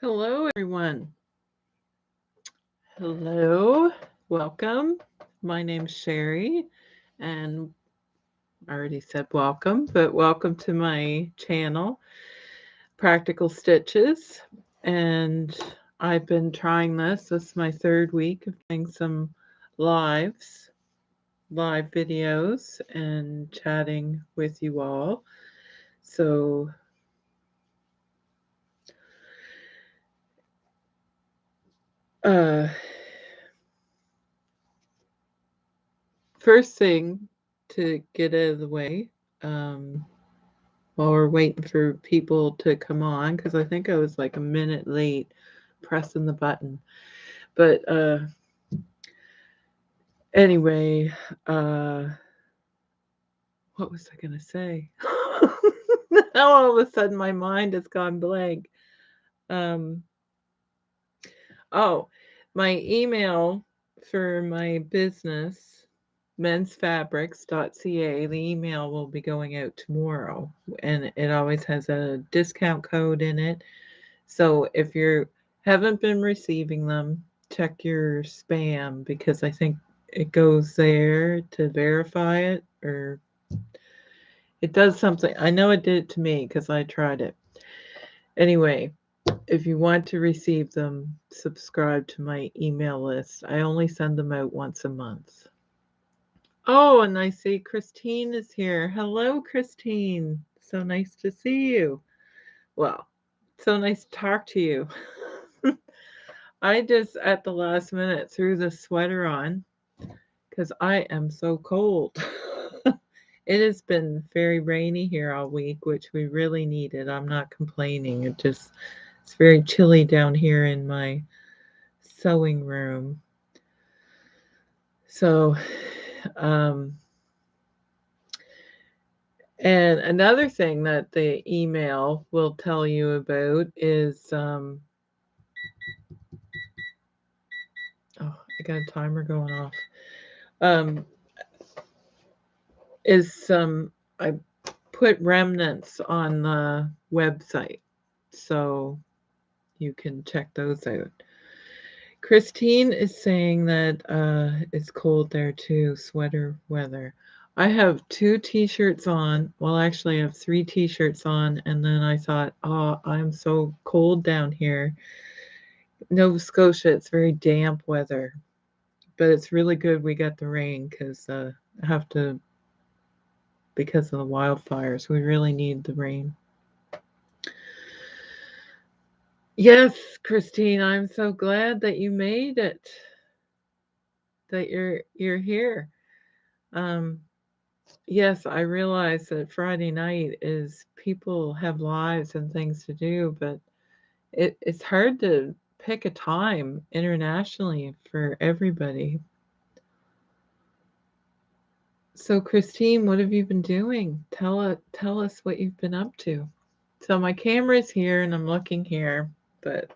Hello, everyone. Hello, welcome. My name's Sherry, and I already said welcome, but welcome to my channel, Practical Stitches. And I've been trying this. This is my third week of doing some live videos, and chatting with you all. So, uh, first thing to get out of the way, um, while we're waiting for people to come on, because I think I was like a minute late pressing the button. But anyway, what was I going to say? Now all of a sudden my mind has gone blank. Um, oh, my email for my business, menzfabrics.ca, the email will be going out tomorrow, and it always has a discount code in it. So if you haven't been receiving them, check your spam, because I think it goes there to verify it, or it does something. I know it did it to me because I tried it. Anyway, if you want to receive them, subscribe to my email list. I only send them out once a month. Oh, and I see Christine is here. Hello, Christine. So nice to see you. Well, so nice to talk to you. I just at the last minute threw the sweater on because I am so cold. It has been very rainy here all week, which we really needed. I'm not complaining. It's very chilly down here in my sewing room. So, um, and another thing that the email will tell you about is, oh, I got a timer going off. Is I put remnants on the website, so you can check those out. Christine is saying that it's cold there too, sweater weather. I have 2 t-shirts on. Well, actually, I have 3 t-shirts on, and then I thought, oh, I'm so cold down here. Nova Scotia, it's very damp weather, but it's really good we got the rain because I have to, because of the wildfires. We really need the rain. Yes, Christine, I'm so glad that you made it. That you're here. Um, yes, I realize that Friday night is people have lives and things to do, but it's hard to pick a time internationally for everybody. So, Christine, what have you been doing? Tell us what you've been up to. So my camera's here and I'm looking here, but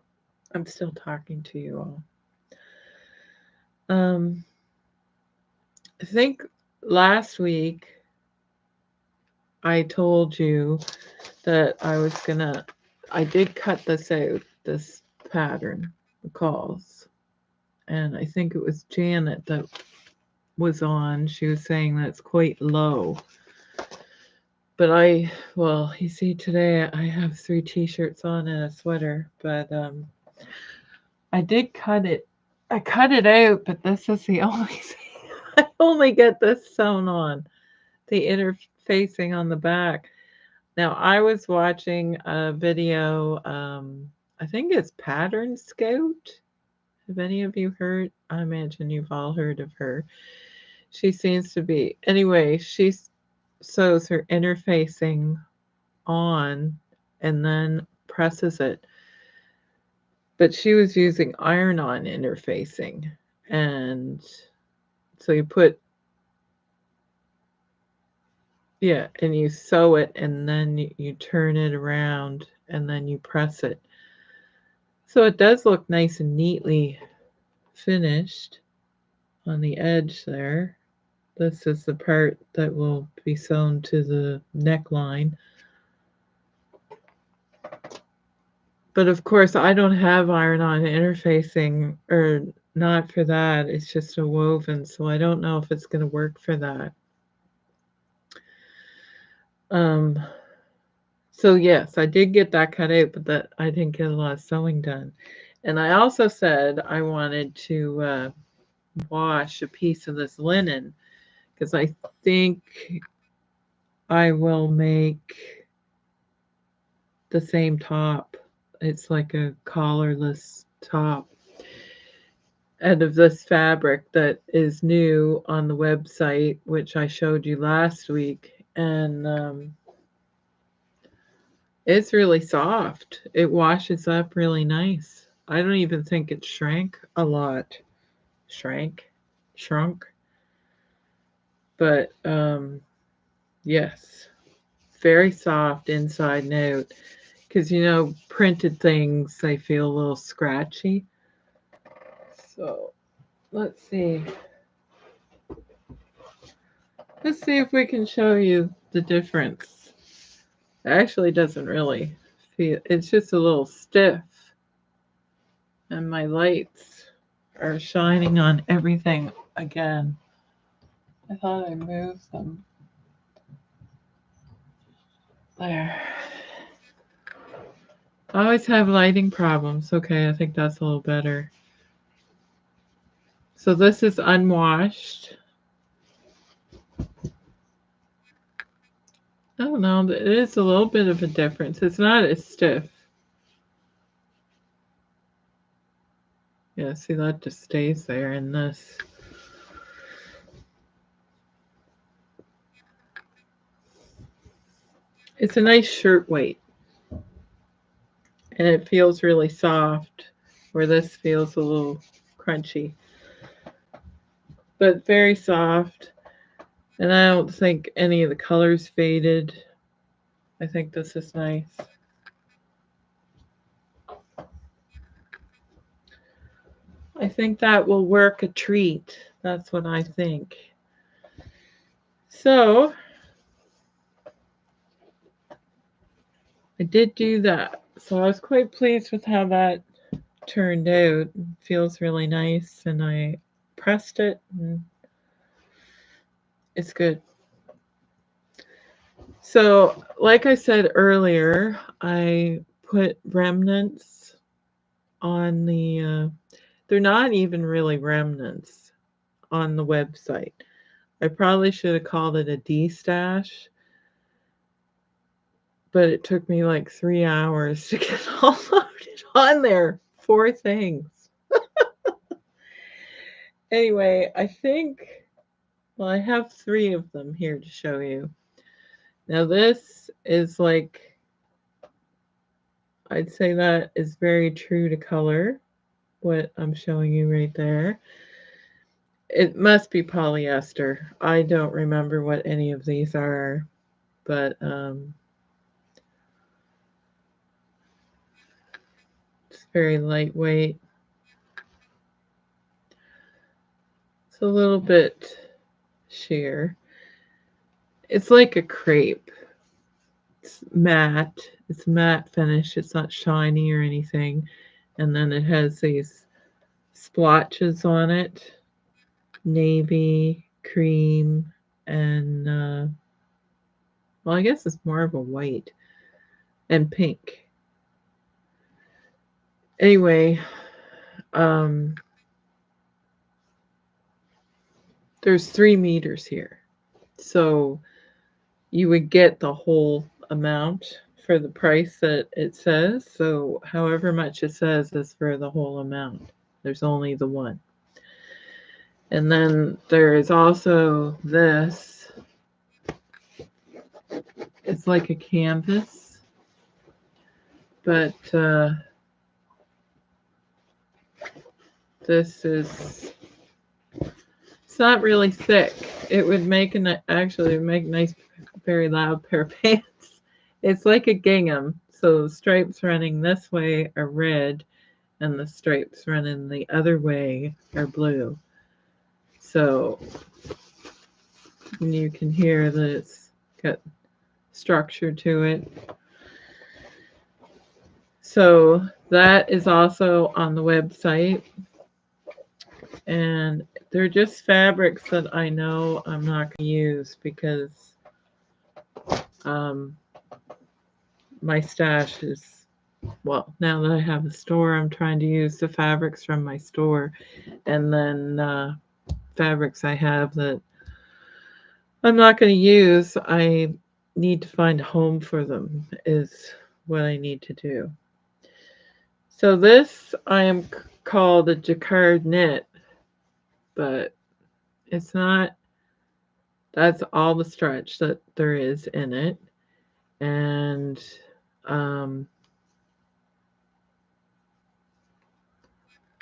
I'm still talking to you all. I think last week I told you that I did cut this out, this pattern, the calls. And I think it was Janet that was on. She was saying that it's quite low. But well, you see, today I have 3 t-shirts on and a sweater, but I did cut it. I cut it out, but this is the only thing. I only get this sewn on, the interfacing on the back. Now, I was watching a video, I think it's Pattern Scout. Have any of you heard? I imagine you've all heard of her. She seems to be, anyway, she sews her interfacing on and then presses it. But she was using iron-on interfacing. And so you put, yeah, and you sew it, and then you turn it around, and then you press it. So it does look nice and neatly finished on the edge there. This is the part that will be sewn to the neckline. But of course, I don't have iron-on interfacing, or not for that. It's just a woven, so I don't know if it's going to work for that. Um, so yes, I did get that cut out, but that I didn't get a lot of sewing done. And I also said I wanted to wash a piece of this linen because I think I will make the same top. It's like a collarless top out of this fabric that is new on the website, which I showed you last week. And it's really soft. It washes up really nice. I don't even think it shrank a lot. Shrunk. But yes, very soft inside and out. Because printed things, they feel a little scratchy. So let's see. Let's see if we can show you the difference. It actually doesn't really feel, it's just a little stiff. And my lights are shining on everything again. I thought I moved them. There. I always have lighting problems. Okay, I think that's a little better. So this is unwashed. I don't know, it is a little bit of a difference. It's not as stiff. Yeah, see, that just stays there in this. It's a nice shirt weight. And it feels really soft, where this feels a little crunchy. But very soft. And I don't think any of the colors faded. I think this is nice. I think that will work a treat. That's what I think. So I did do that. So I was quite pleased with how that turned out. It feels really nice, and I pressed it and it's good. So, like I said earlier, I put remnants on they're not even really remnants on the website. I probably should have called it a D-stash, but it took me like 3 hours to get all loaded on there. 4 things. Anyway, I think, well, I have 3 of them here to show you. Now, this is like, I'd say that is very true to color, what I'm showing you right there. It must be polyester. I don't remember what any of these are, but it's very lightweight. It's a little bit sheer. It's like a crepe. It's matte. It's matte finish. It's not shiny or anything. And then it has these splotches on it. Navy, cream, and well, I guess it's more of a white and pink. Anyway, um, there's 3 meters here. So you would get the whole amount for the price that it says. So however much it says is for the whole amount. There's only the one. And then there is also this. It's like a canvas, but this is, it's not really thick. It would make actually make a nice, very loud pair of pants. It's like a gingham. So the stripes running this way are red, and the stripes running the other way are blue. So you can hear that it's got structure to it. So that is also on the website, and they're just fabrics that I know I'm not going to use because um, my stash is, well, now that I have a store, I'm trying to use the fabrics from my store, and then fabrics I have that I'm not going to use, I need to find a home for them, is what I need to do. So this I am called a jacquard knit, but it's not, that's all the stretch that there is in it. And um,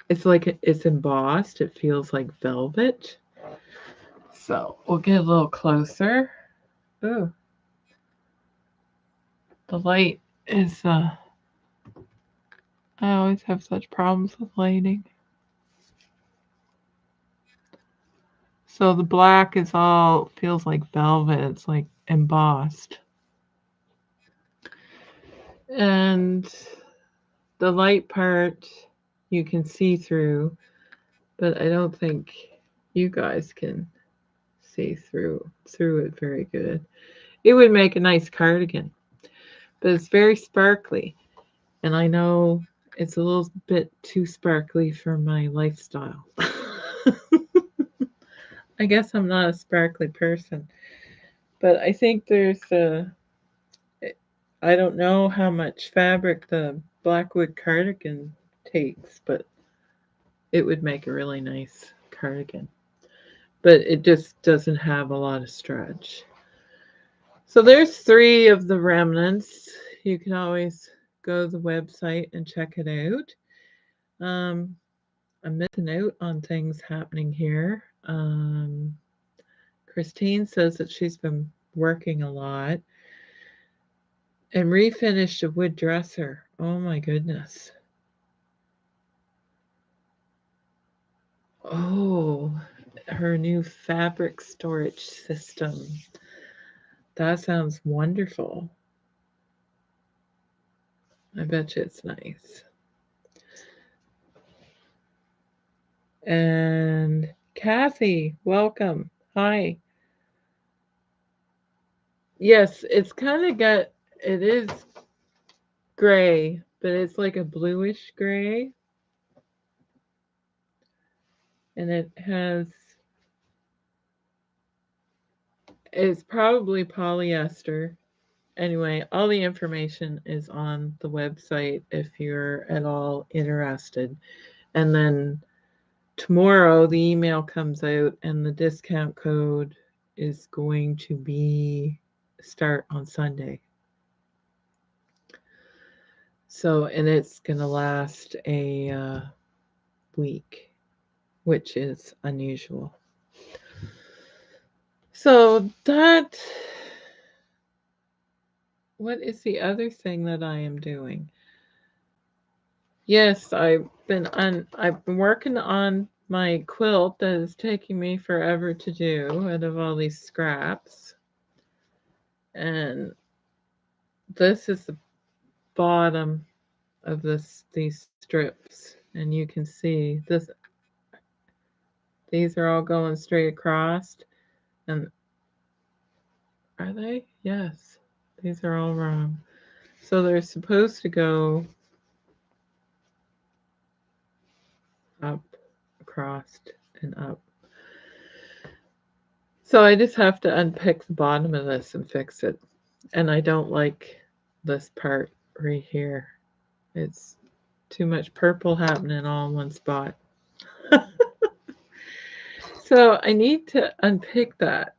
it's like it's embossed. It feels like velvet. So we'll get a little closer. Ooh, the light is, I always have such problems with lighting. So the black is all, feels like velvet. It's like embossed. And the light part you can see through, but I don't think you guys can see through it very good. It would make a nice cardigan, but it's very sparkly, and I know it's a little bit too sparkly for my lifestyle. I guess I'm not a sparkly person, but I think there's a, I don't know how much fabric the Blackwood cardigan takes, but it would make a really nice cardigan. But it just doesn't have a lot of stretch. So there's 3 of the remnants. You can always go to the website and check it out. I'm missing out on things happening here. Christine says that she's been working a lot and refinished a wood dresser. Oh my goodness. Oh, her new fabric storage system. That sounds wonderful. I bet you it's nice. And Kathy, welcome. Hi. Yes, it's kind of got, it is gray, but it's like a bluish gray. And it has, it's probably polyester. Anyway, all the information is on the website if you're at all interested. And then tomorrow the email comes out and the discount code is going to be start on Sunday. So, and it's going to last a week, which is unusual. So that, what is the other thing that I am doing? Yes, I've been working on my quilt that is taking me forever to do out of all these scraps. And this is the bottom of these strips, and you can see this, these are all going straight across. And are they? Yes, these are all wrong. So they're supposed to go up, across, and up. So I just have to unpick the bottom of this and fix it. And I don't like this part right here. It's too much purple happening all in one spot. So I need to unpick that,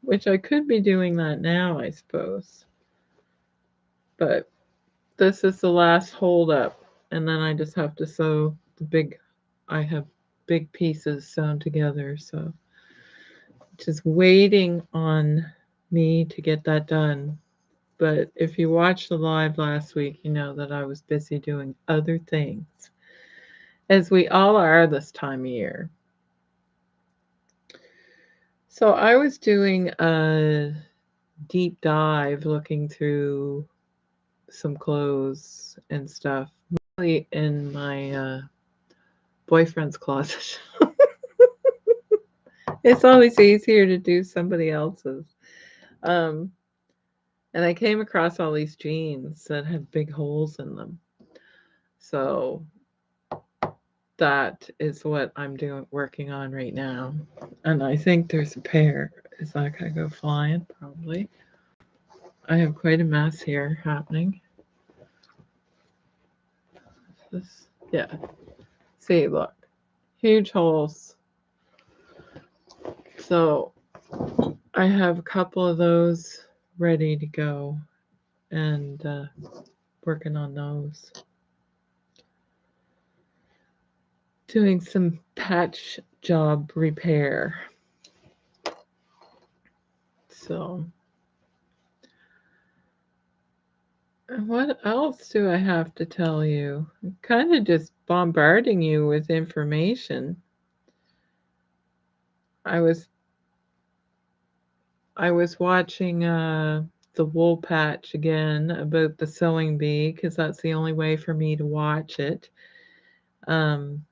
which I could be doing that now, I suppose. But this is the last hold up, and then I just have to sew the big, I have big pieces sewn together, so just waiting on me to get that done. But if you watched the live last week, you know that I was busy doing other things, as we all are this time of year. So I was doing a deep dive looking through some clothes and stuff, mostly in my boyfriend's closet. It's always easier to do somebody else's. Um, and I came across all these jeans that had big holes in them. So that is what I'm doing, working on right now. And I think there's a pair. Is that gonna go flying? Probably. I have quite a mess here happening. This, yeah. See, look, huge holes. So I have a couple of those ready to go, and working on those. Doing some patch job repair. So, what else do I have to tell you? I'm kind of just bombarding you with information. I was I was watching the wool patch again about the sewing bee because that's the only way for me to watch it. Um,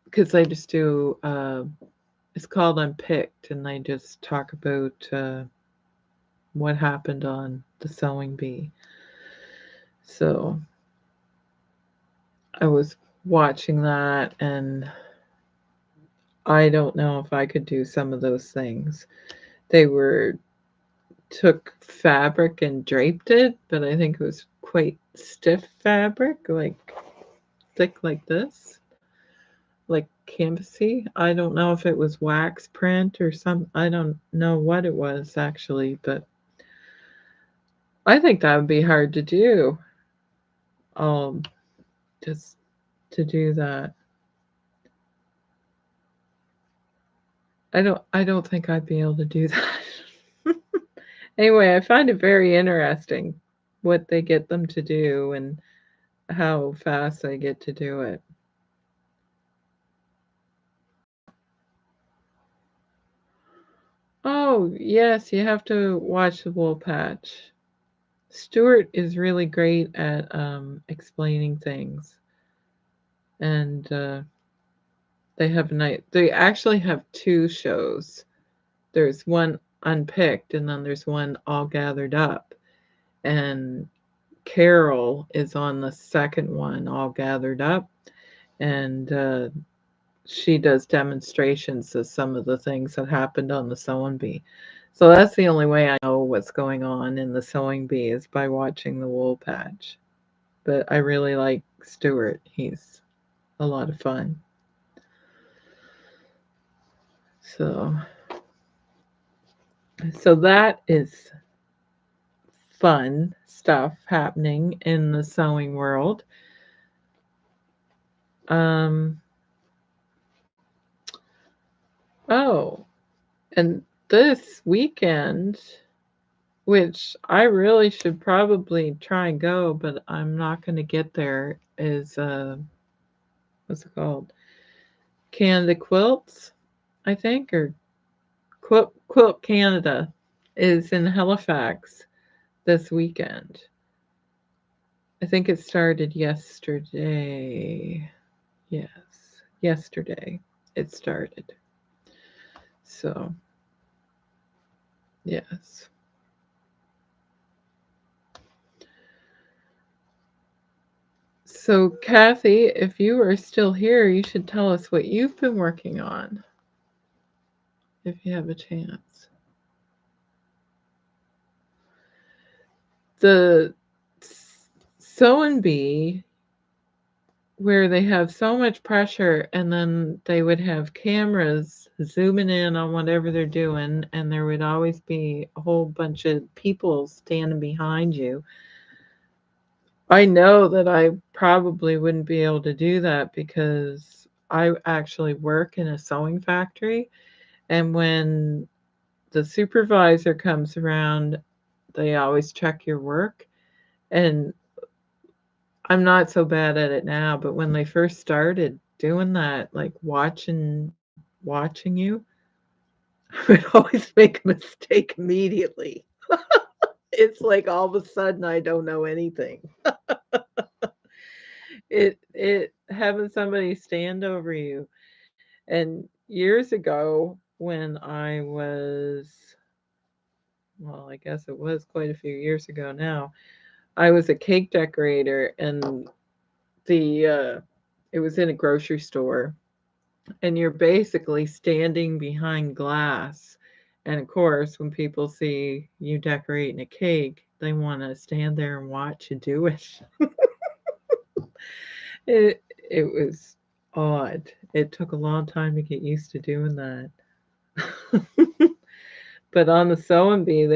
because I just do it's called Unpicked, and I just talk about what happened on the sewing bee. So I was watching that, and I don't know if I could do some of those things. They were took fabric and draped it, but I think it was quite stiff fabric, like thick like this, like canvasy. I don't know if it was wax print or some, I don't know what it was actually, but I think that would be hard to do. Um, just to do that. I don't think I'd be able to do that. Anyway, I find it very interesting what they get them to do and how fast they get to do it. Oh, yes, you have to watch the wool patch. Stuart is really great at explaining things, and they actually have two shows. There's one unpicked, and then there's one all gathered up. And Carol is on the second one, all gathered up, and she does demonstrations of some of the things that happened on the sewing bee. So that's the only way I know what's going on in the sewing bee is by watching the wool patch. But I really like Stuart. He's a lot of fun. So so that is fun stuff happening in the sewing world. Um oh, and this weekend, which I really should probably try and go, but I'm not going to get there, is what's it called? Canada Quilts, I think, or Quilt Canada is in Halifax this weekend. I think it started yesterday. Yes, yesterday it started. So, yes. So, Kathy, if you are still here, you should tell us what you've been working on if you have a chance. The sewing bee, where they have so much pressure, and then they would have cameras zooming in on whatever they're doing, and there would always be a whole bunch of people standing behind you. I know that I probably wouldn't be able to do that because I actually work in a sewing factory, and when the supervisor comes around, they always check your work. And I'm not so bad at it now, but when they first started doing that, like watching you, I would always make a mistake immediately. It's like all of a sudden I don't know anything. It having somebody stand over you. And years ago when I was, well, I guess it was quite a few years ago now, I was a cake decorator, and it was in a grocery store, and you're basically standing behind glass. And of course, when people see you decorating a cake, they want to stand there and watch you do it. It was odd. It took a long time to get used to doing that. But on the sewing bee,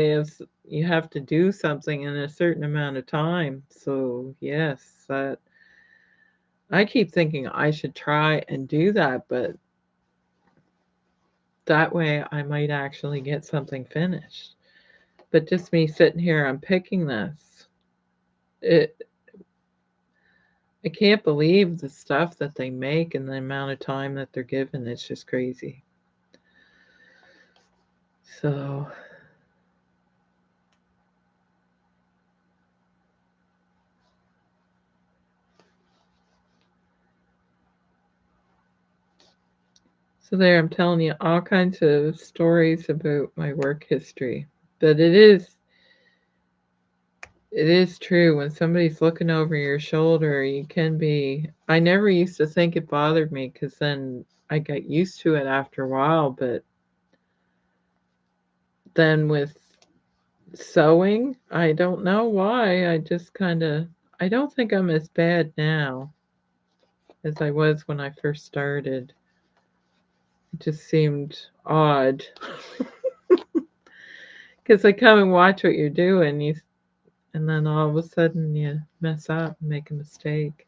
you have to do something in a certain amount of time. So yes, that I keep thinking I should try and do that, but that way I might actually get something finished. But just me sitting here, I'm picking this. It I can't believe the stuff that they make and the amount of time that they're given. It's just crazy. So there, I'm telling you all kinds of stories about my work history. But it is true when somebody's looking over your shoulder, you can be. I never used to think it bothered me because then I got used to it after a while. But then with sewing, I don't know why. I just kind of. I don't think I'm as bad now as I was when I first started. It just seemed odd because I come and watch what you're doing, and then all of a sudden you mess up and make a mistake.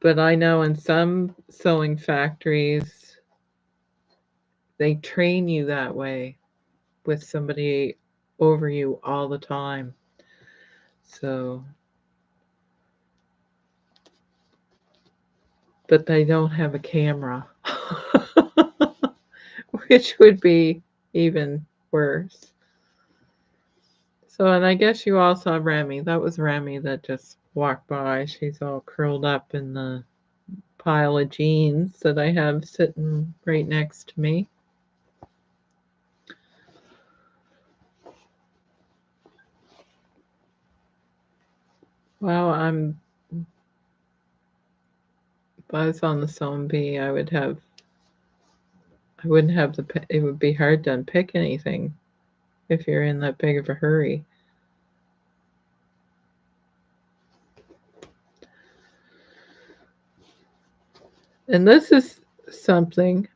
But I know in some sewing factories, they train you that way with somebody over you all the time. So, but they don't have a camera, which would be even worse. So, and I guess you all saw Remy. That was Remy that just walked by. She's all curled up in the pile of jeans that I have sitting right next to me. Well, if I was on the sewing bee, I wouldn't have it would be hard to unpick anything if you're in that big of a hurry. And this is something,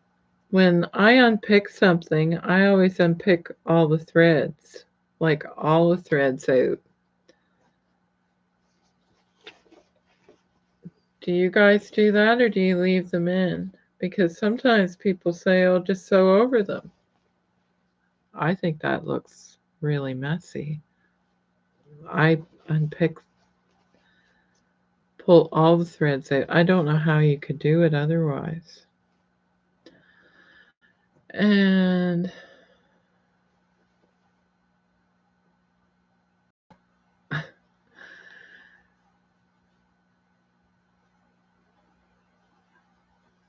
when I unpick something, I always unpick all the threads, like all the threads out. Do you guys do that or do you leave them in? Because sometimes people say, oh, just sew over them. I think that looks really messy. I unpick, pull all the threads out. I don't know how you could do it otherwise. And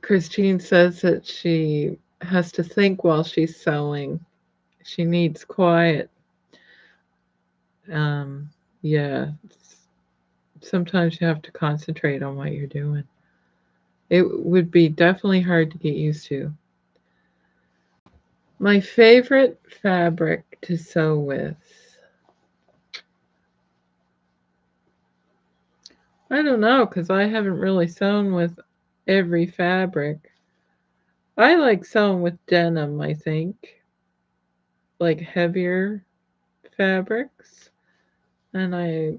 Christine says that she has to think while she's sewing. She needs quiet. Um, yeah, sometimes you have to concentrate on what you're doing. It would be definitely hard to get used to. My favorite fabric to sew with. I don't know because I haven't really sewn with every fabric. I like sewing with denim, I think, like heavier fabrics. And I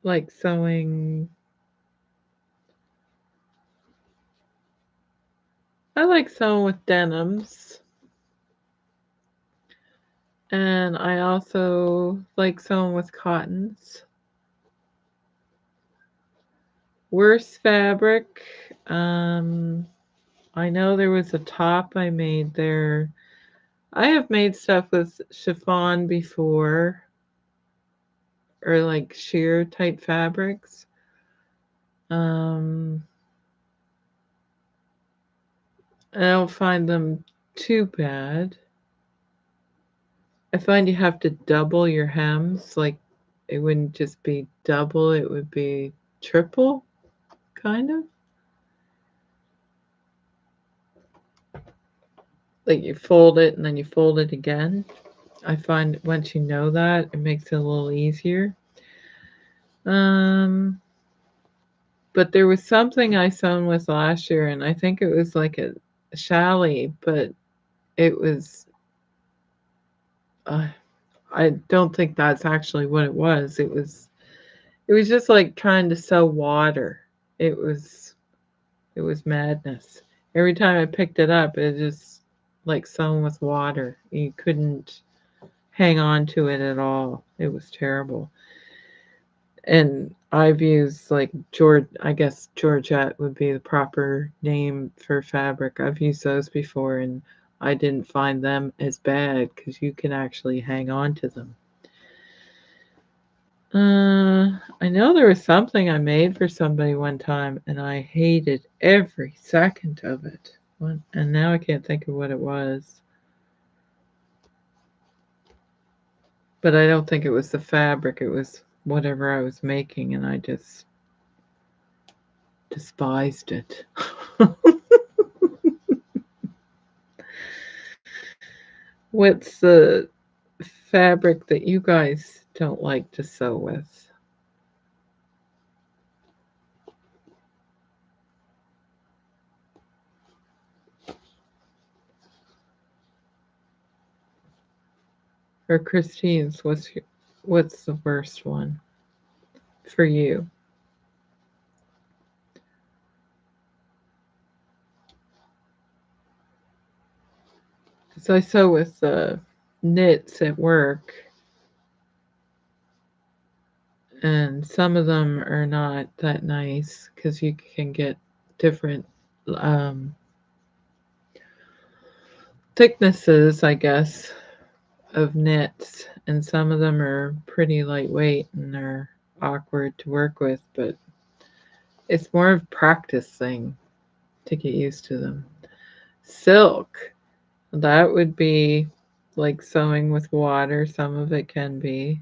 like sewing. I like sewing with denims. And I also like sewing with cottons. Worst fabric. I know there was a top I made there I have made stuff with chiffon before, or like sheer type fabrics. Um, I don't find them too bad. I find you have to double your hems. Like it wouldn't just be double, it would be triple, kind of. Like you fold it and then you fold it again. I find once you know that, it makes it a little easier. Um, but there was something I sewn with last year, and I think it was like a challis, but it was. Uh, I don't think that's actually what it was. It was. It was just like trying to sew water. It was. It was madness. Every time I picked it up, it just like sewing with water. You couldn't hang on to it at all. It was terrible. And I've used like I guess Georgette would be the proper name for fabric. I've used those before and I didn't find them as bad because you can actually hang on to them. I know there was something I made for somebody one time and I hated every second of it. And now I can't think of what it was. But I don't think it was the fabric, it was whatever I was making and I just despised it. What's the fabric that you guys don't like to sew with? Or Christine's, what's the worst one for you? Because I sew with knits at work, and some of them are not that nice because you can get different um, thicknesses, I guess, of knits, and some of them are pretty lightweight and they're awkward to work with, but it's more of a practice thing to get used to them. Silk, that would be like sewing with water, some of it can be.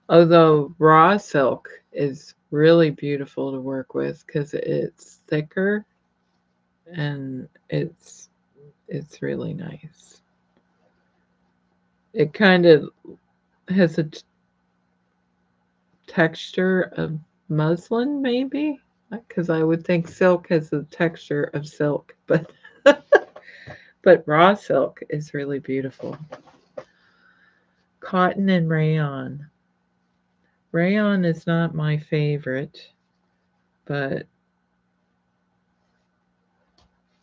Although raw silk is really beautiful to work with because it's thicker and it's really nice. It kind of has a texture of muslin, maybe, because I would think silk has the texture of silk, but but raw silk is really beautiful. Cotton and rayon. Rayon is not my favorite, but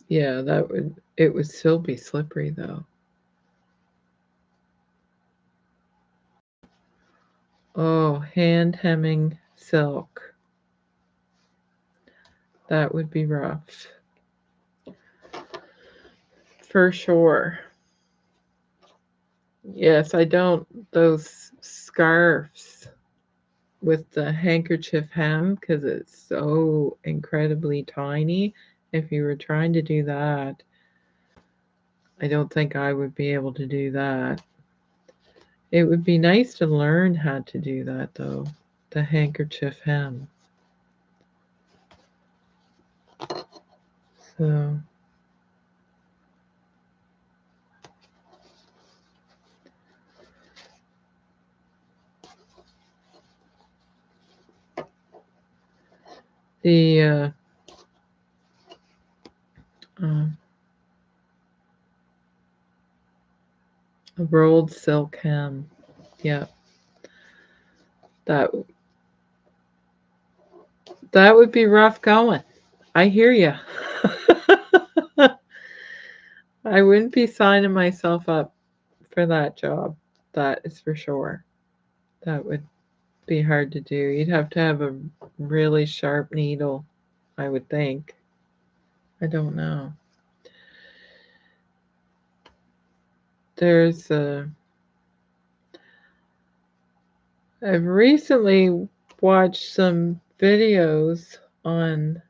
yeah, that would it would still be slippery though. Oh, hand hemming silk. That would be rough. For sure. Yes, I don't those scarves with the handkerchief hem because it's so incredibly tiny. If you were trying to do that, I don't think I would be able to do that. It would be nice to learn how to do that though, the handkerchief hem. So, the uh, rolled silk hem. Yeah, that that would be rough going. I hear you. I wouldn't be signing myself up for that job. That is for sure. That would be hard to do. You'd have to have a really sharp needle, I would think. I don't know. there's I've recently watched some videos on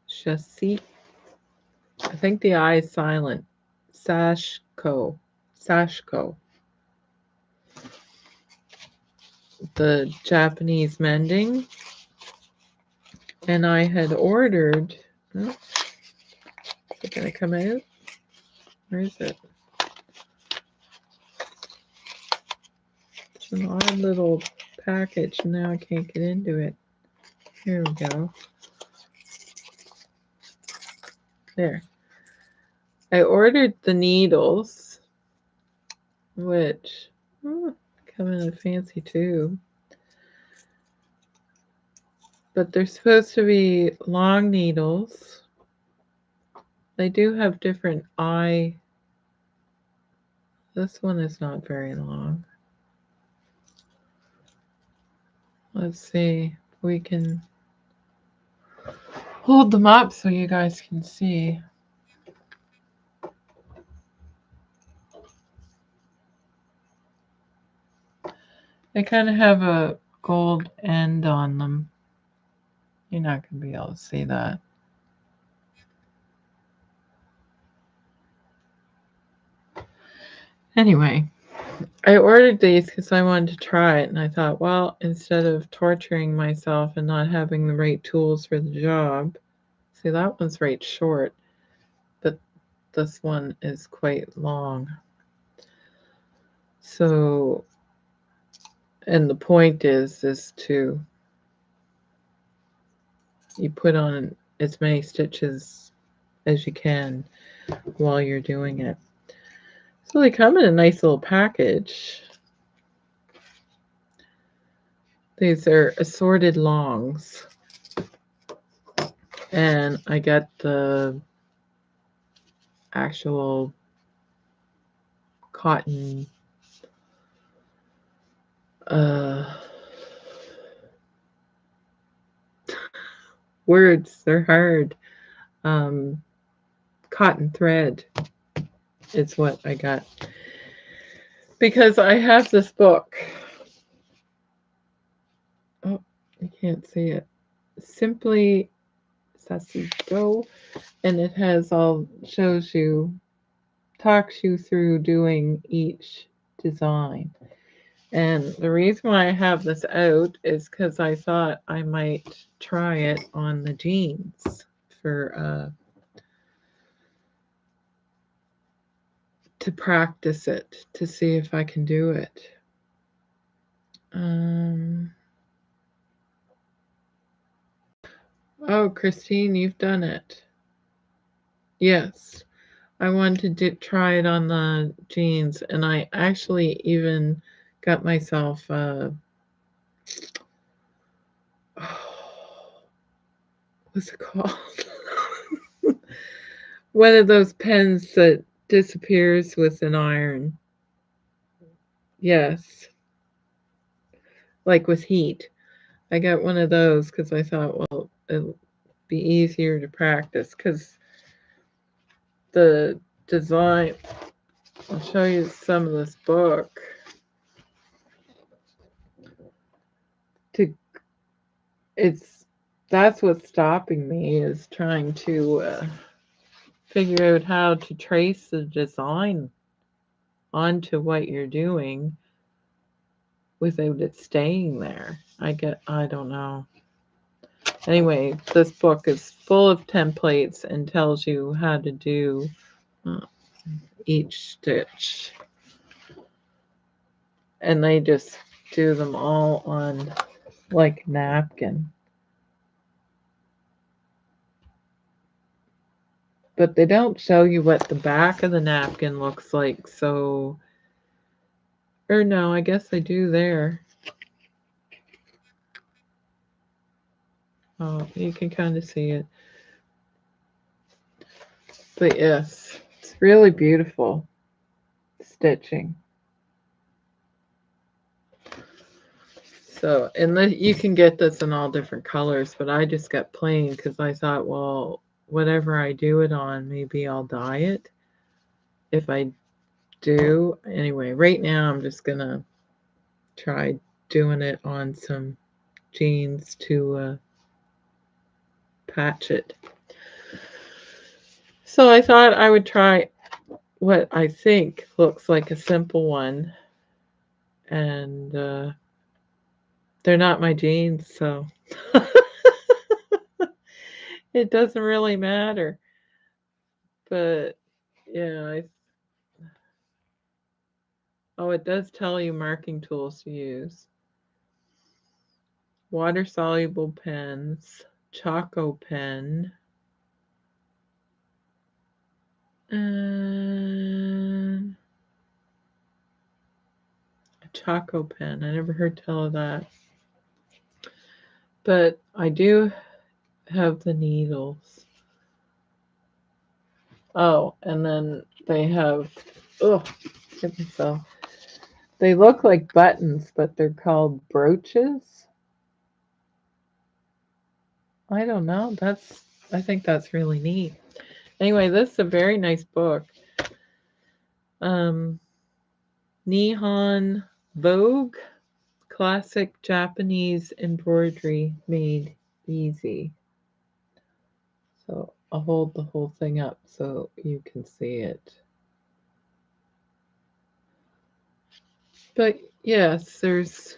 chassis. I think the I is silent. Sashko. Sashko. The Japanese mending. And I had ordered. Oh, is it going to come out? Where is it? It's an odd little package. Now I can't get into it. Here we go. There. I ordered the needles, which come in a fancy tube. But they're supposed to be long needles. They do have different eye. This one is not very long. Let's see if we can hold them up so you guys can see. They kind of have a gold end on them. You're not going to be able to see that. Anyway, I ordered these because I wanted to try it, and I thought, well, instead of torturing myself and not having the right tools for the job, see, that one's right short, but this one is quite long. So, and the point is to you put on as many stitches as you can while you're doing it. So they come in a nice little package. These are assorted longs. And I got the actual cotton words, they're hard. Cotton thread is what I got. Because I have this book. Oh, you can't see it. Simply Sassy Go. And it has talks you through doing each design. And the reason why I have this out is because I thought I might try it on the jeans for to practice it, to see if I can do it. Oh, Christine, you've done it. Yes, I wanted to try it on the jeans, and I actually even got myself what's it called? One of those pens that disappears with an iron. Yes. Like with heat. I got one of those because I thought, well, it'll be easier to practice because the design, I'll show you some of this book. That's what's stopping me, is trying to figure out how to trace the design onto what you're doing without it staying there. I don't know. Anyway, this book is full of templates and tells you how to do each stitch. And they just do them all on like napkin. But they don't show you what the back of the napkin looks like, so, or no, I guess they do there. Oh, you can kind of see it. But yes, it's really beautiful stitching. So, and you can get this in all different colors, but I just got plain because I thought, well, whatever I do it on, maybe I'll dye it if I do. Anyway, right now I'm just gonna try doing it on some jeans to patch it. So I thought I would try what I think looks like a simple one, and they're not my jeans, so it doesn't really matter. But yeah, oh, it does tell you marking tools to use. Water soluble pens, Choco pen, and a Choco pen. I never heard tell of that. But I do have the needles. Oh, and then they have, oh, get myself. They look like buttons, but they're called brooches. I don't know. I think that's really neat. Anyway, this is a very nice book. Um, Nihon Vogue, classic Japanese embroidery made easy. So I'll hold the whole thing up so you can see it. But yes, there's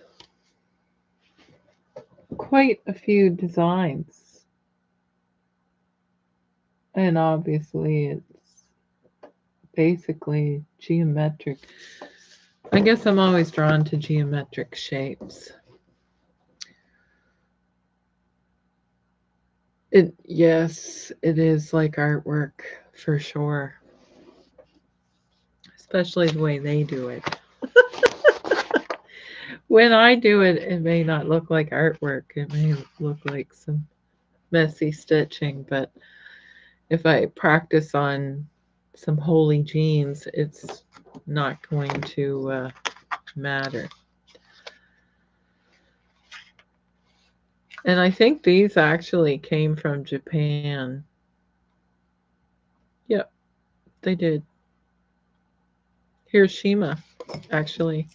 quite a few designs. And obviously it's basically geometric. I guess I'm always drawn to geometric shapes. Yes, it is like artwork for sure, especially the way they do it. When I do it, it may not look like artwork. It may look like some messy stitching, but if I practice on some holy jeans, it's not going to matter. And I think these actually came from Japan. Yep, they did. Hiroshima, actually.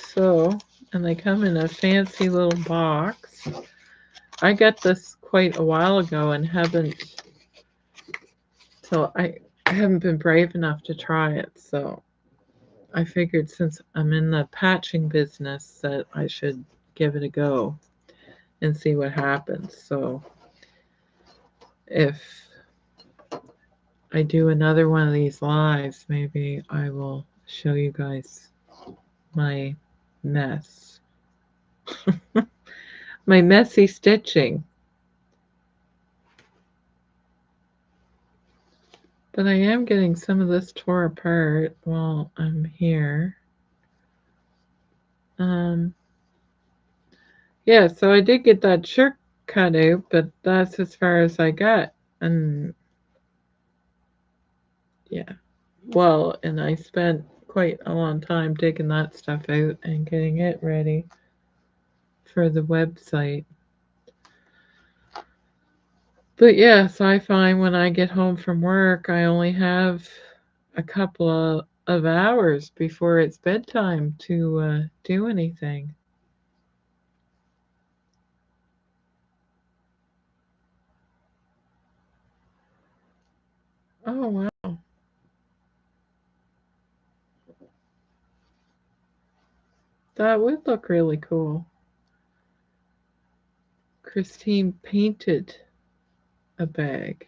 So, and they come in a fancy little box. I got this quite a while ago and I haven't been brave enough to try it. So I figured since I'm in the patching business that I should give it a go and see what happens. So if I do another one of these lives, maybe I will show you guys my mess. My messy stitching. But I am getting some of this tore apart while I'm here. Um, yeah, so I did get that shirt cut out, but that's as far as I got. And yeah, well, and I spent quite a long time digging that stuff out and getting it ready for the website. But yes, I find when I get home from work, I only have a couple of hours before it's bedtime to do anything. Oh, wow. That would look really cool. Christine painted a bag.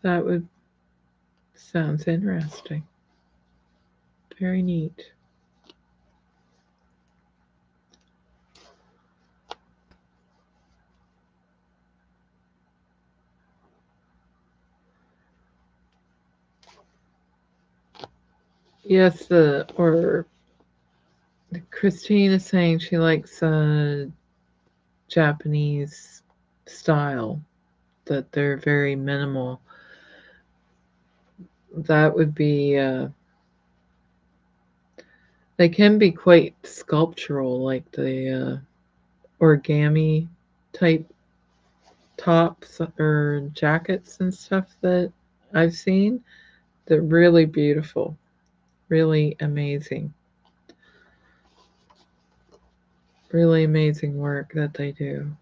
That would sounds interesting. Very neat. Yes, the or Christine is saying she likes Japanese style, that they're very minimal. That would be they can be quite sculptural, like the origami type tops or jackets and stuff that I've seen. They're really beautiful, really amazing. Really amazing work that they do.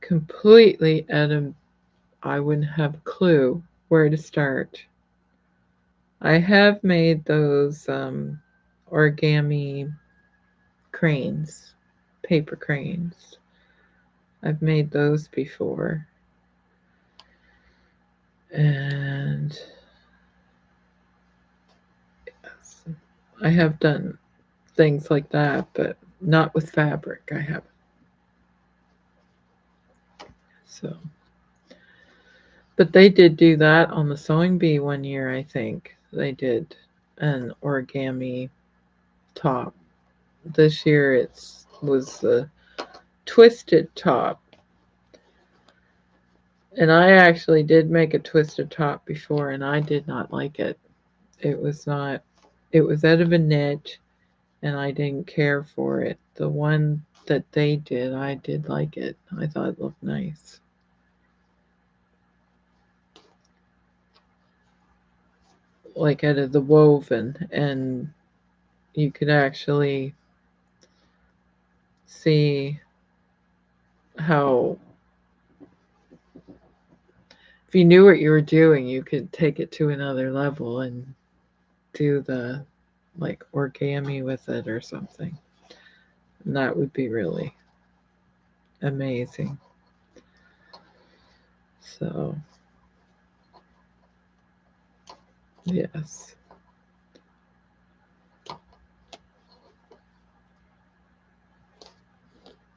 Completely out of, I wouldn't have a clue where to start. I have made those origami cranes, paper cranes. I've made those before. And yes, I have done things like that, but not with fabric. I haven't. So, but they did do that on the sewing bee one year, I think. They did an origami top. This year was the twisted top. And I actually did make a twisted top before and I did not like it. It was not, it was out of a knit and I didn't care for it. The one that they did, I did like it. I thought it looked nice. Like out of the woven, and you could actually see how, if you knew what you were doing, you could take it to another level and do the like origami with it or something. And that would be really amazing. So, yes.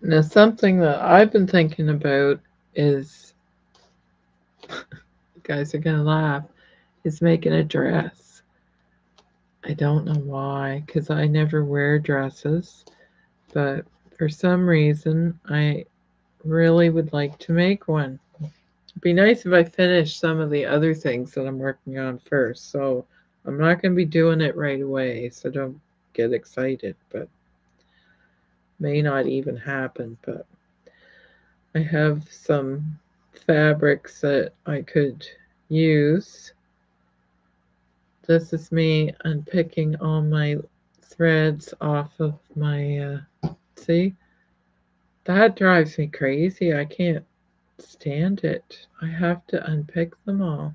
Now, something that I've been thinking about is, you guys are going to laugh, is making a dress. I don't know why, because I never wear dresses, but for some reason, I really would like to make one. It'd be nice if I finished some of the other things that I'm working on first. So I'm not going to be doing it right away, so don't get excited, but may not even happen. But I have some fabrics that I could use. This is me unpicking all my threads off of my, see, that drives me crazy. I can't stand it. I have to unpick them all.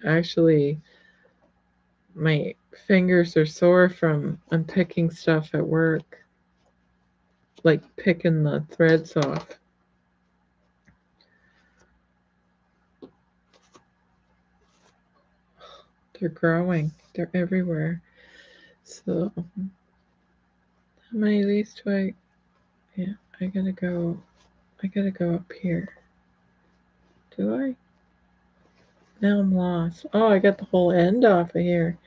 Actually, my fingers are sore from unpicking stuff at work, like picking the threads off. They're growing, they're everywhere. So, how many of these do I? Yeah, I gotta go. I gotta go up here. Do I? Now I'm lost. Oh, I got the whole end off of here.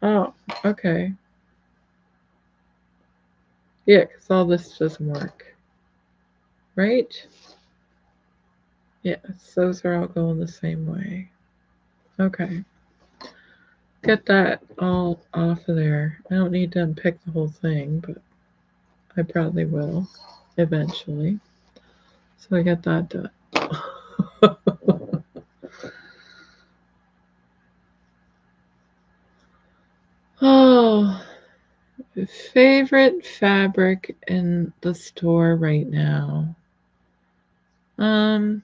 Oh, okay. Yeah, because all this doesn't work. Right? Yes, those are all going the same way. Okay. Get that all off of there. I don't need to unpick the whole thing, but I probably will eventually. So I got that done. Oh, favorite fabric in the store right now. Um,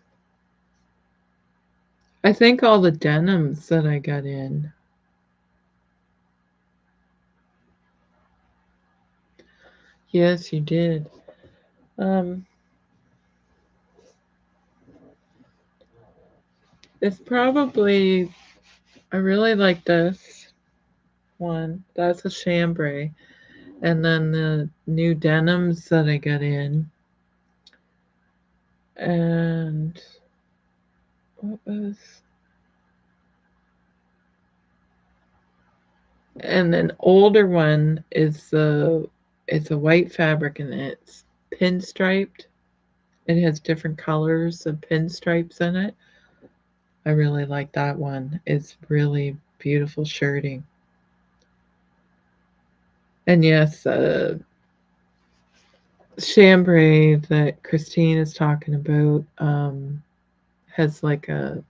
I think all the denims that I got in. Yes, you did. Um, it's probably, I really like this one. That's a chambray. And then the new denims that I got in. And what was, and an older one is it's a white fabric and it's pinstriped. It has different colors of pinstripes in it. I really like that one. It's really beautiful shirting. And yes, chambray that Christine is talking about has like a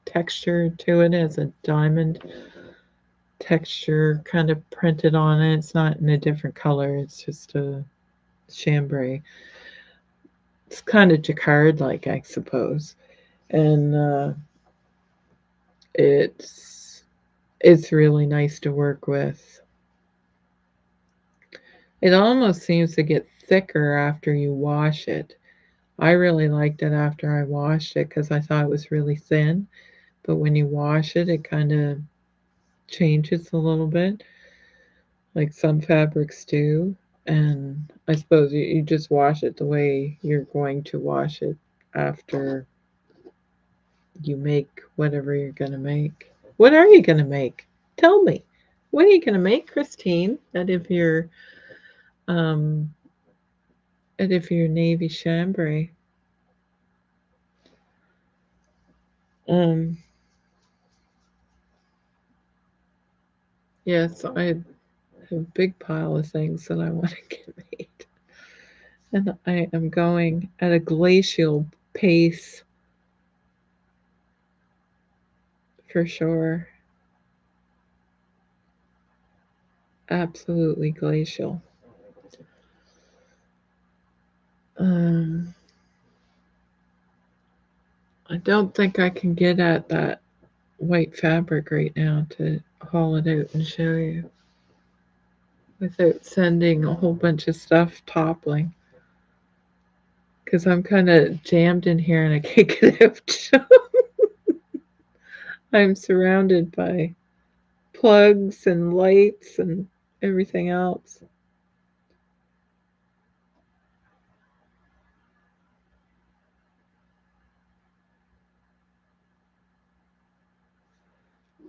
texture to it, has a diamond texture kind of printed on it. It's not in a different color, it's just a chambray. It's kind of jacquard like, I suppose. And it's it's really nice to work with. It almost seems to get thicker after you wash it. I really liked it after I washed it because I thought it was really thin. But when you wash it, it kind of changes a little bit, like some fabrics do. And I suppose you just wash it the way you're going to wash it after you make whatever you're going to make. What are you going to make? Tell me. What are you going to make, Christine, um, out of your navy chambray? Um, yes, I have a big pile of things that I want to get made. And I am going at a glacial pace for sure. Absolutely glacial. Um, I don't think I can get at that white fabric right now to haul it out and show you without sending a whole bunch of stuff toppling. Because I'm kind of jammed in here and I can't get out. I'm surrounded by plugs and lights and everything else.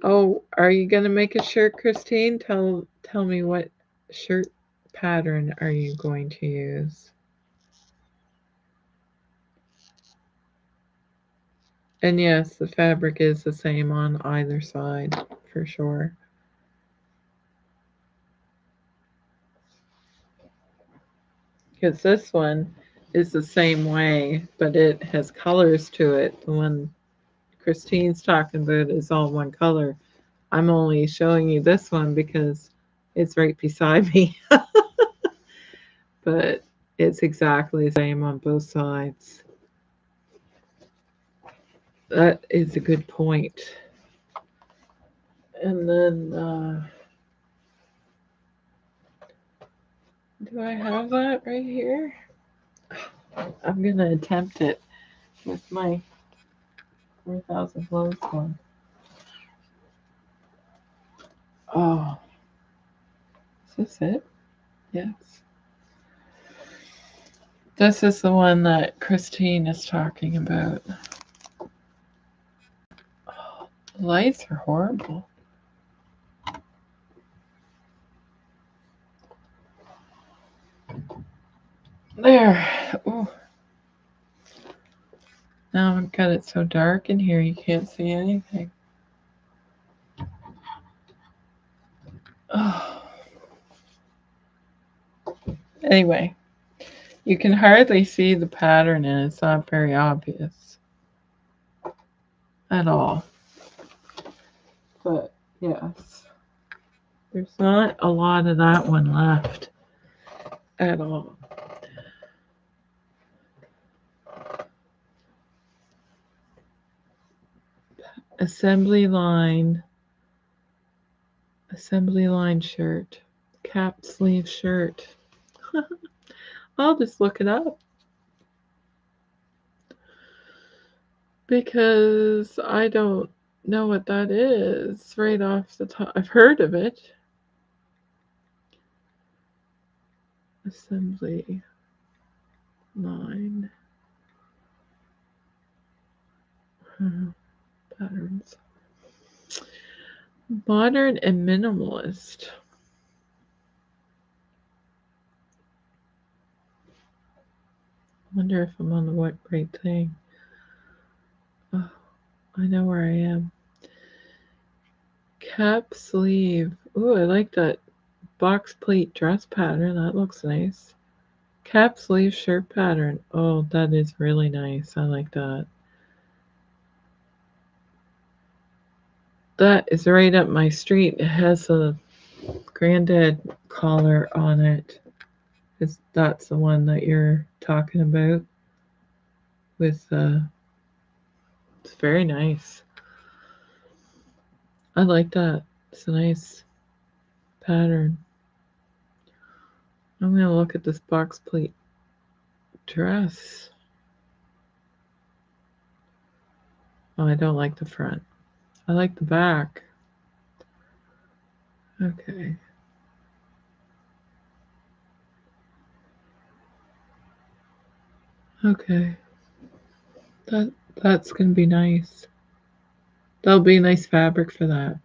Oh, are you gonna make a shirt, Christine? Tell me what shirt pattern are you going to use? And yes, the fabric is the same on either side for sure. Because this one is the same way, but it has colors to it. The one Christine's talking about is all one color. I'm only showing you this one because it's right beside me, but it's exactly the same on both sides. That is a good point. And then, do I have that right here? I'm gonna attempt it with my 4,000 blows one. Oh, is this it? Yes. This is the one that Christine is talking about. Oh, the lights are horrible. There. Ooh. Now I've got it so dark in here you can't see anything. Oh. Anyway, you can hardly see the pattern and it's not very obvious at all. But yes, there's not a lot of that one left at all. Assembly line, assembly line shirt, cap sleeve shirt. I'll just look it up because I don't know what that is right off the top. I've heard of it. Assembly line patterns. Modern and minimalist. Wonder if I'm on the right thing. Oh, I know where I am. Cap sleeve. Ooh, I like that box pleat dress pattern. That looks nice. Cap sleeve shirt pattern. Oh, that is really nice. I like that. That is right up my street. It has a granddad collar on it. Is that's the one that you're talking about with it's very nice. I like that. It's a nice pattern. I'm gonna look at this box pleat dress. Oh, I don't like the front. I like the back. Okay. Okay. That that's gonna be nice. That'll be a nice fabric for that.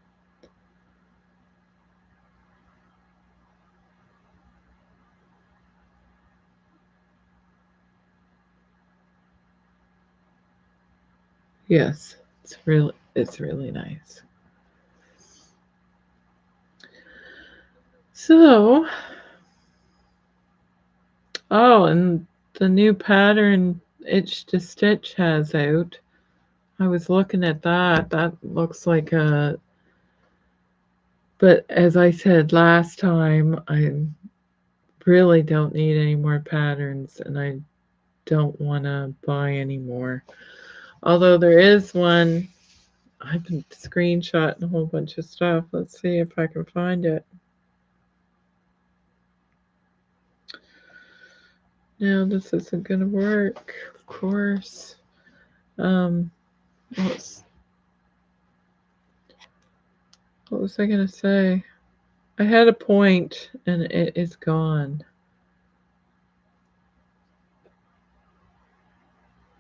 Yes. It's really nice. So, oh, and the new pattern Itch to Stitch has out. I was looking at that. That looks like a, but as I said last time, I really don't need any more patterns and I don't want to buy any more. Although there is one, I've been screenshotting a whole bunch of stuff. Let's see if I can find it. No, this isn't going to work, of course. Um, what was I going to say? I had a point and it is gone.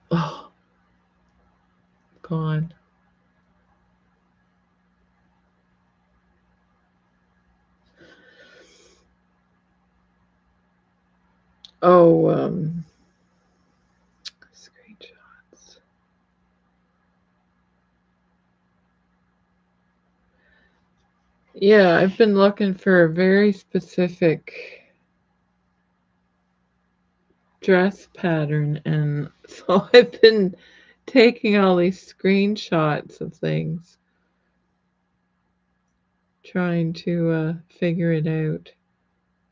Oh, gone. Oh, screenshots. Yeah, I've been looking for a very specific dress pattern, and so I've been taking all these screenshots of things, trying to figure it out.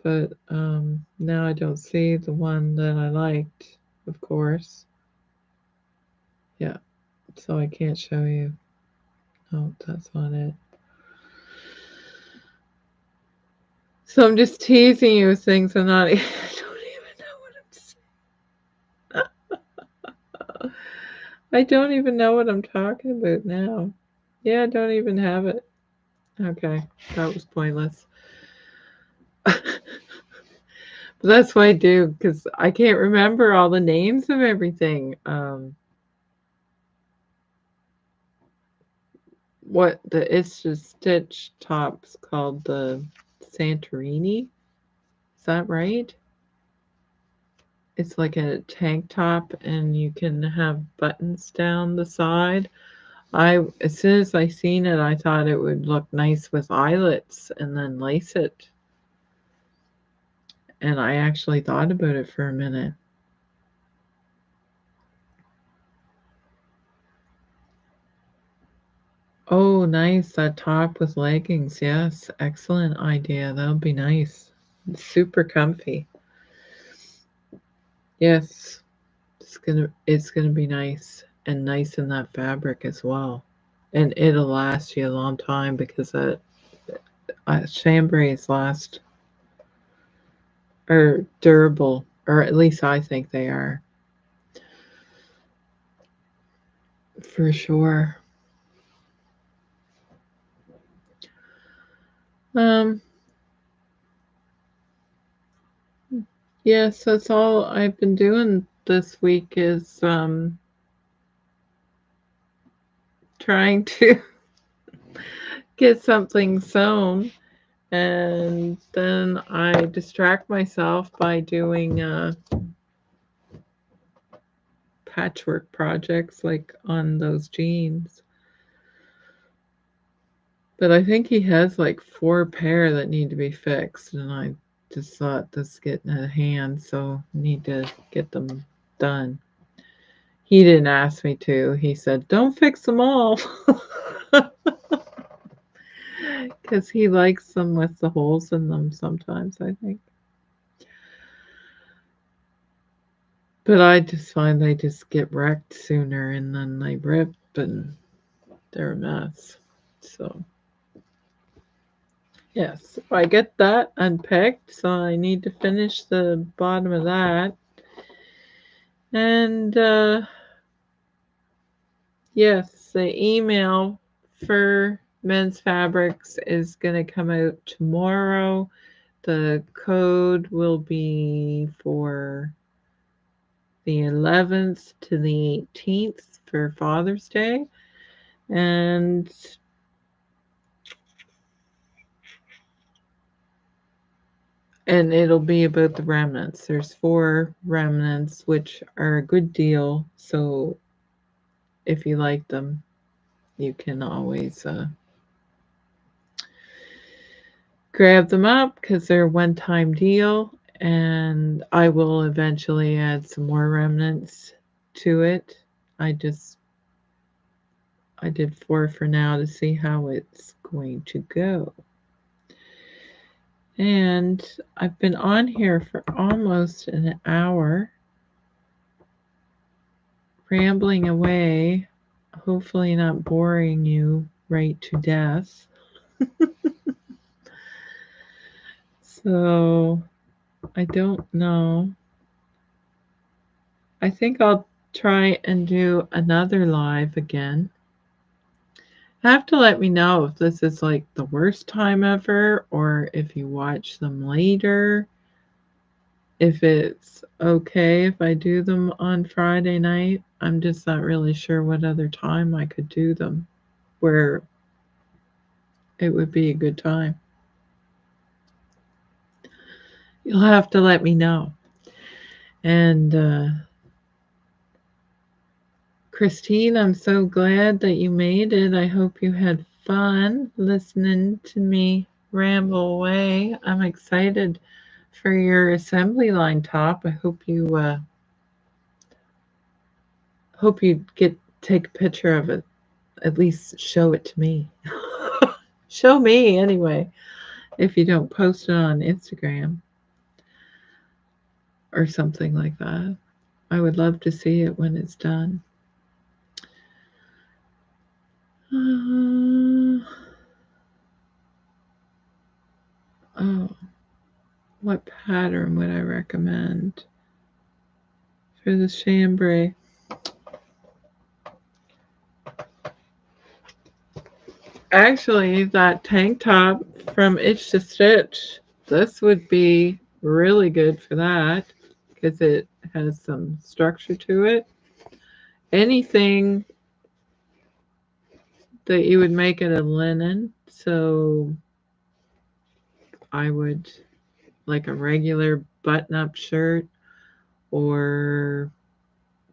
But now I don't see the one that I liked, of course. Yeah, so I can't show you. Oh, that's not it. So I'm just teasing you with things I'm not. I don't even know what I'm saying. I don't even know what I'm talking about now. Yeah, I don't even have it. Okay, that was pointless. But that's what I do because I can't remember all the names of everything. What the It's Just Stitch top's called the Santorini. Is that right? It's like a tank top and you can have buttons down the side. As soon as I seen it, I thought it would look nice with eyelets and then lace it. And I actually thought about it for a minute. Oh, nice. That top with leggings. Yes, excellent idea. That would be nice. Super comfy. Yes, it's gonna be nice and nice in that fabric as well. And it'll last you a long time because chambrays last are durable, or at least I think they are for sure. Um, yes, that's all I've been doing this week is trying to get something sewn, and then I distract myself by doing patchwork projects like on those jeans. But I think he has like 4 pair that need to be fixed, and I just thought this getting a hand, so need to get them done. He didn't ask me to. He said, "Don't fix them all," because he likes them with the holes in them sometimes, I think. But I just find they just get wrecked sooner, and then they rip and they're a mess. So yes, I get that unpacked, so I need to finish the bottom of that. And yes, the email for Men's Fabrics is going to come out tomorrow. The code will be for the 11th to the 18th for Father's Day. And it'll be about the remnants. There's 4 remnants, which are a good deal. So if you like them, you can always grab them up because they're a one-time deal. And I will eventually add some more remnants to it. I did 4 for now to see how it's going to go. And I've been on here for almost an hour, rambling away, hopefully not boring you right to death. So I don't know. I think I'll try and do another live again. Have to let me know if this is like the worst time ever or if you watch them later. If it's okay if I do them on Friday night. I'm just not really sure what other time I could do them where it would be a good time. You'll have to let me know. And Christine, I'm so glad that you made it. I hope you had fun listening to me ramble away. I'm excited for your assembly line top. I hope you take a picture of it. At least show it to me. Show me anyway, if you don't post it on Instagram or something like that. I would love to see it when it's done. Oh, what pattern would I recommend for the chambray? Actually, that tank top from Itch to Stitch, this would be really good for that because it has some structure to it. Anything that you would make it a linen, so I would like a regular button-up shirt or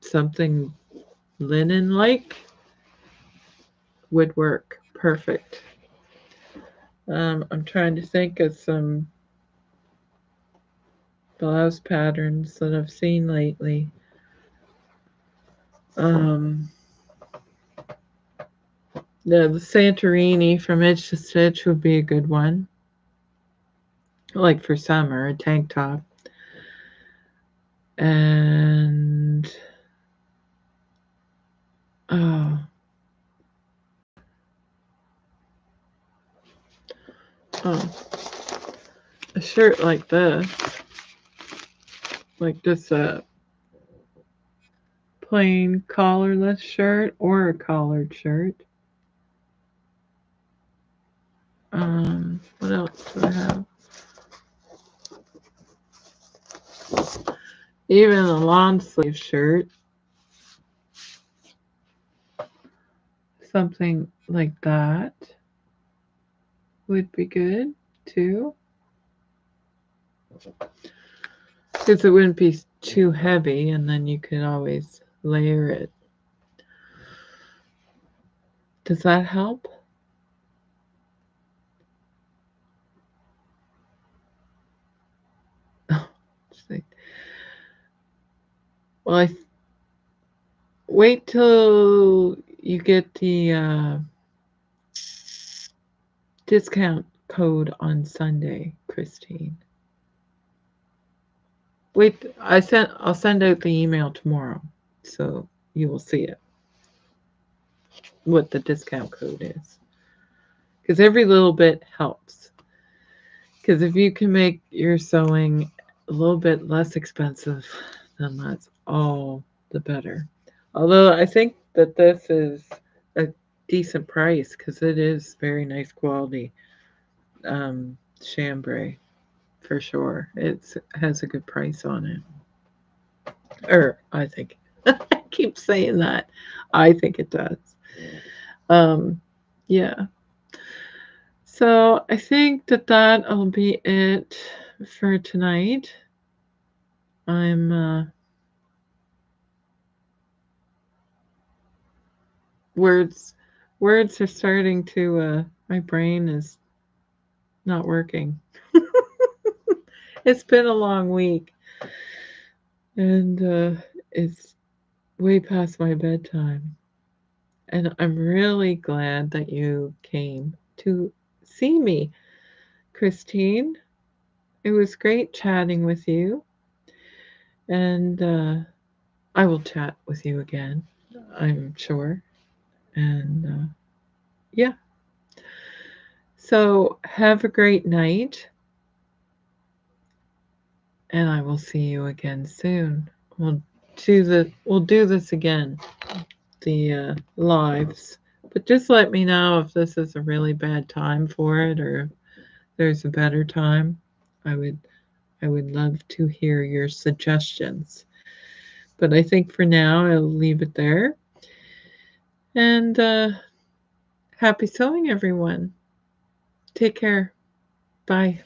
something linen-like would work perfect. I'm trying to think of some blouse patterns that I've seen lately. The Santorini from Itch to Stitch would be a good one. Like for summer, a tank top. And oh, a shirt like this, like just a plain collarless shirt or a collared shirt. What else do I have? Even a long sleeve shirt. Something like that would be good too. Because it wouldn't be too heavy and then you could always layer it. Does that help? Well, wait till you get the discount code on Sunday, Christine. Wait, I'll send out the email tomorrow, so you will see it, what the discount code is. Because every little bit helps. Because if you can make your sewing a little bit less expensive, then that's all the better. Although I think that this is a decent price because it is very nice quality chambray for sure. It has a good price on it. Or I think I keep saying that. I think it does. Um, yeah. So I think that that'll be it for tonight. I'm words words are starting to my brain is not working. It's been a long week and it's way past my bedtime. And I'm really glad that you came to see me, Christine. It was great chatting with you, and I will chat with you again, I'm sure. And yeah, so have a great night, and I will see you again soon. We'll do this again, the lives. But just let me know if this is a really bad time for it, or if there's a better time. I would I would love to hear your suggestions. But I think for now I'll leave it there. And happy sewing, everyone. Take care. Bye.